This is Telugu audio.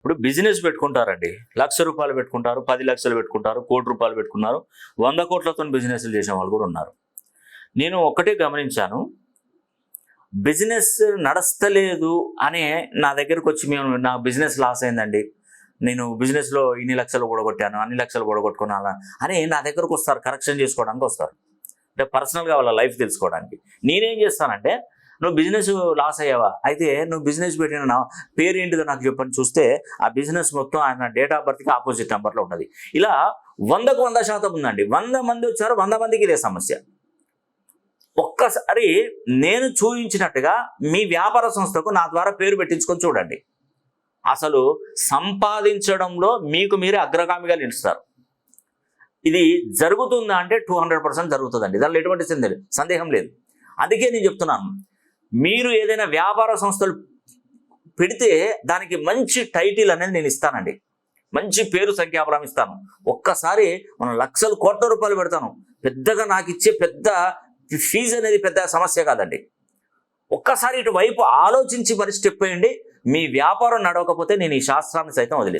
ఇప్పుడు బిజినెస్ పెట్టుకుంటారండి. రూ. 1,00,000 పెట్టుకుంటారు, 10 లక్షలు పెట్టుకుంటారు, ₹1,00,00,000 పెట్టుకున్నారు, 100 కోట్లతో బిజినెస్లు చేసే వాళ్ళు కూడా ఉన్నారు. నేను ఒక్కటే గమనించాను, బిజినెస్ నడుస్తలేదు అనే నా దగ్గరకు వచ్చి నా బిజినెస్ లాస్ అయిందండి, నేను బిజినెస్లో ఇన్ని లక్షలు కూడగొట్టాను, అన్ని లక్షలు కూడగొట్టుకున్నాను అని నా దగ్గరకు వస్తారు, కరెక్షన్ చేసుకోవడానికి వస్తారు. అంటే పర్సనల్గా వాళ్ళ లైఫ్ తెలుసుకోవడానికి. నేనేం చేస్తానంటే, నువ్వు బిజినెస్ లాస్ అయ్యావా, అయితే నువ్వు బిజినెస్ పెట్టిన నా పేరు ఏంటిదో నాకు చెప్పని చూస్తే ఆ బిజినెస్ మొత్తం ఆయన డేట్ ఆఫ్ బర్త్కి ఆపోజిట్ నెంబర్లో ఉన్నది. ఇలా 100కు 100% ఉందండి. 100 మంది వచ్చారు, 100 మందికి ఇదే సమస్య. ఒక్కసారి నేను చూపించినట్టుగా మీ వ్యాపార సంస్థకు నా ద్వారా పేరు పెట్టించుకొని చూడండి. అసలు సంపాదించడంలో మీకు మీరే అగ్రగామిగా నిలుస్తారు. ఇది జరుగుతుందా అంటే 200% జరుగుతుందండి, దానిలో ఎటువంటి సందేహం లేదు. అందుకే నేను చెప్తున్నాను, మీరు ఏదైనా వ్యాపార సంస్థలు పెడితే దానికి మంచి టైటిల్ అనేది నేను ఇస్తానండి, మంచి పేరు సంఖ్యాబలం ఇస్తాను. ఒక్కసారి మనం లక్షలు కోట్ల రూపాయలు పెడతాను, పెద్దగా నాకు ఇచ్చే పెద్ద ఫీజు అనేది పెద్ద సమస్య కాదండి. ఒక్కసారి ఇటువైపు ఆలోచించి మరి స్టెప్ వేయండి. మీ వ్యాపారం నడవకపోతే నేను ఈ శాస్త్రాన్ని సైతం వదిలేస్తాను.